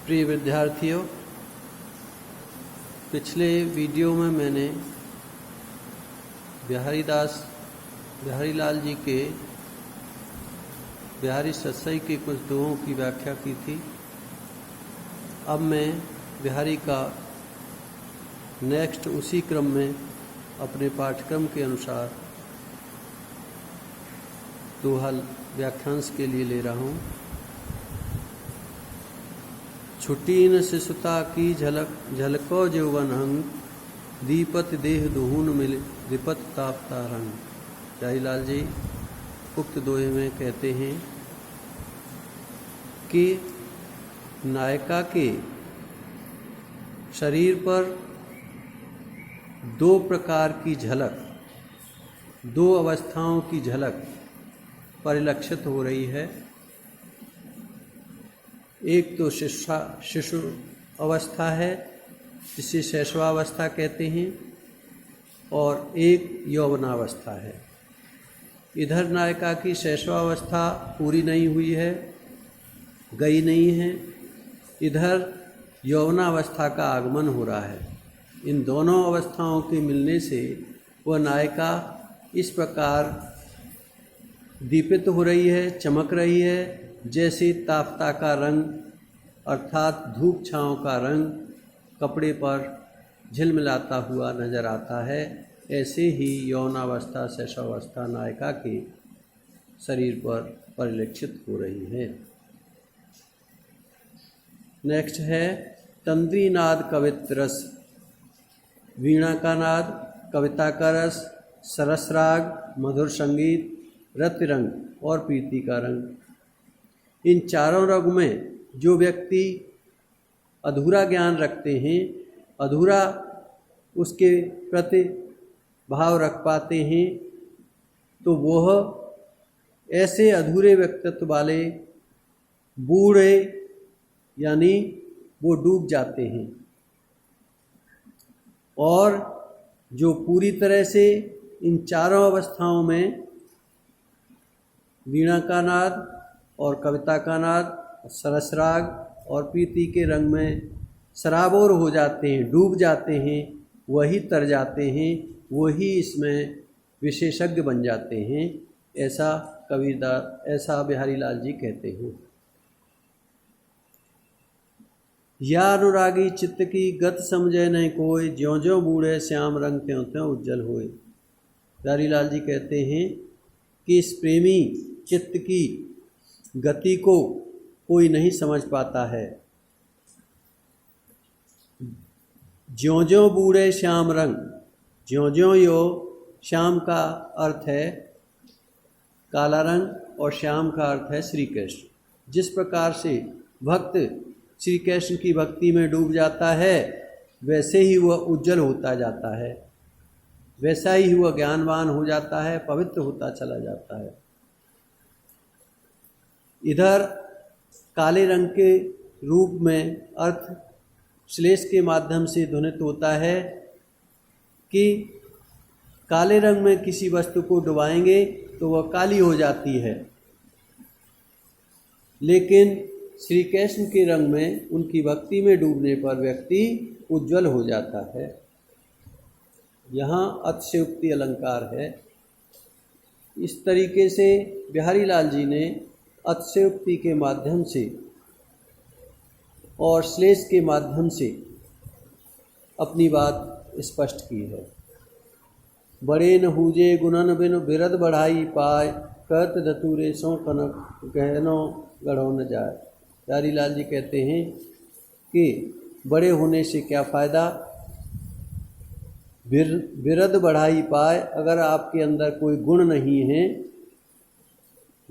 प्रिय विद्यार्थियों, पिछले वीडियो में मैंने बिहारी लाल जी के बिहारी सत्सई के कुछ दोहों की व्याख्या की थी। अब मैं बिहारी का नेक्स्ट उसी क्रम में अपने पाठ्यक्रम के अनुसार दोहा व्याख्यांश के लिए ले रहा हूँ। छुट्टी न शिशुता की झलको जौवन हंग, दीपत देह दुहून मिल दिपत तापता रंग। बिहारी लाल जी उक्त दोहे में कहते हैं कि नायिका के शरीर पर दो प्रकार की झलक, दो अवस्थाओं की झलक परिलक्षित हो रही है। एक तो शिशु अवस्था है जिसे शैशवावस्था कहते हैं, और एक यौवनावस्था है। इधर नायिका की शैशवावस्था पूरी नहीं हुई है, गई नहीं है, इधर यौवनावस्था का आगमन हो रहा है। इन दोनों अवस्थाओं के मिलने से वह नायिका इस प्रकार दीपित हो रही है, चमक रही है, जैसे ताफ्ता का रंग अर्थात धूप छाँव का रंग कपड़े पर झिलमिलाता हुआ नजर आता है। ऐसे ही यौनावस्था शैशवावस्था नायिका के शरीर पर परिलक्षित हो रही है। नेक्स्ट है तंद्री नाद कवित्र रस, वीणा का नाद, कविता का रस, सरस राग, मधुर संगीत, रति रंग और प्रीति का रंग। इन चारों रंग में जो व्यक्ति अधूरा ज्ञान रखते हैं, अधूरा उसके प्रति भाव रख पाते हैं, तो वह ऐसे अधूरे व्यक्तित्व वाले बूढ़े यानी वो डूब जाते हैं। और जो पूरी तरह से इन चारों अवस्थाओं में वीणा का नाद और कविता का नाद, सरस राग और प्रीति के रंग में सराबोर हो जाते हैं, डूब जाते हैं, वही तर जाते हैं, वही इसमें विशेषज्ञ बन जाते हैं। ऐसा बिहारी लाल जी कहते हैं। या अनुरागी चित्त की गत समझे नहीं कोई, ज्यों ज्यों बूढ़े श्याम रंग त्यों त्यों उज्जवल होए। बिहारी लाल जी कहते हैं कि इस प्रेमी चित्त की गति को कोई नहीं समझ पाता है। ज्यों ज्यों बूढ़े श्याम रंग, ज्यों ज्यों यो श्याम का अर्थ है काला रंग और श्याम का अर्थ है श्री कृष्ण। जिस प्रकार से भक्त श्री कृष्ण की भक्ति में डूब जाता है, वैसे ही वह उज्जवल होता जाता है, वैसा ही वह ज्ञानवान हो जाता है, पवित्र होता चला जाता है। इधर काले रंग के रूप में अर्थ श्लेष के माध्यम से ध्वनित होता है कि काले रंग में किसी वस्तु को डुबाएंगे तो वह काली हो जाती है, लेकिन श्री कृष्ण के रंग में उनकी भक्ति में डूबने पर व्यक्ति उज्जवल हो जाता है। यहाँ अतिशयोक्ति अलंकार है। इस तरीके से बिहारी लाल जी ने अतिशयोक्ति के माध्यम से और श्लेष के माध्यम से अपनी बात स्पष्ट की है। बड़े न हुजे गुणन बिन बिरद बढ़ाई पाए, कहत धतूरे सो कनक गहनो गढ़ो न जाए। बिहारी लाल जी कहते हैं कि बड़े होने से क्या फ़ायदा, बिरद बढ़ाई पाए। अगर आपके अंदर कोई गुण नहीं है,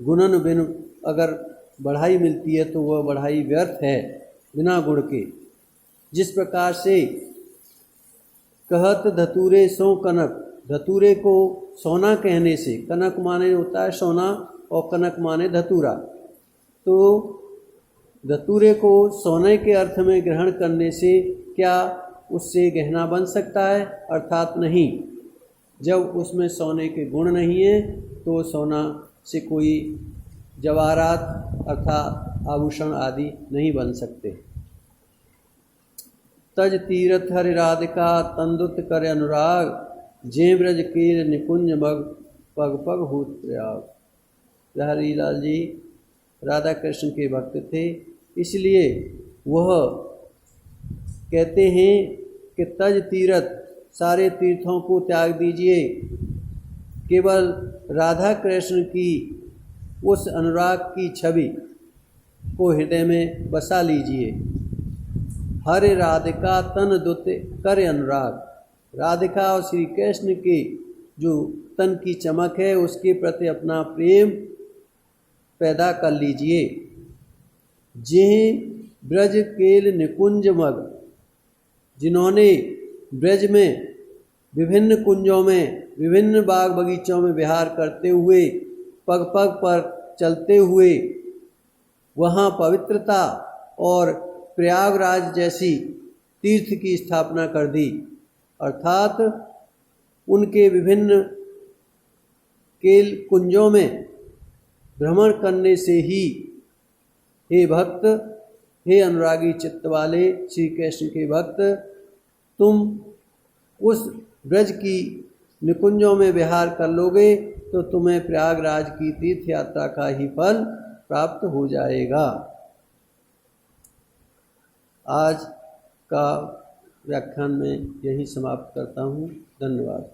गुणन बिन अगर बढ़ाई मिलती है तो वह बढ़ाई व्यर्थ है बिना गुण के। जिस प्रकार से कहत धतूरे सो कनक, धतूरे को सोना कहने से, कनक माने होता है सोना और कनक माने धतूरा, तो धतूरे को सोने के अर्थ में ग्रहण करने से क्या उससे गहना बन सकता है? अर्थात नहीं। जब उसमें सोने के गुण नहीं है तो सोना से कोई जवाहरात अर्थात आभूषण आदि नहीं बन सकते। तज तीरथ हरि राधिका तंदुत कर अनुराग, जे ब्रज कीर निकुंज मग पग पग हूत प्रयाग। बिहारी लाल जी राधा कृष्ण के भक्त थे, इसलिए वह कहते हैं कि तज तीर्थ, सारे तीर्थों को त्याग दीजिए, केवल राधा कृष्ण की उस अनुराग की छवि को हृदय में बसा लीजिए। हरे राधिका तन दुत कर अनुराग, राधिका और श्री कृष्ण के जो तन की चमक है उसके प्रति अपना प्रेम पैदा कर लीजिए। जिन्हें ब्रज केल निकुंज मग, जिन्होंने ब्रज में विभिन्न कुंजों में विभिन्न बाग बगीचों में विहार करते हुए पग पग पर चलते हुए वहाँ पवित्रता और प्रयागराज जैसी तीर्थ की स्थापना कर दी, अर्थात उनके विभिन्न केल कुंजों में भ्रमण करने से ही, हे भक्त, हे अनुरागी चित्त वाले श्री कृष्ण के भक्त, तुम उस ब्रज की निकुंजों में विहार कर लोगे तो तुम्हें प्रयागराज की तीर्थ यात्रा का ही फल प्राप्त हो जाएगा। आज का व्याख्यान में यही समाप्त करता हूँ। धन्यवाद।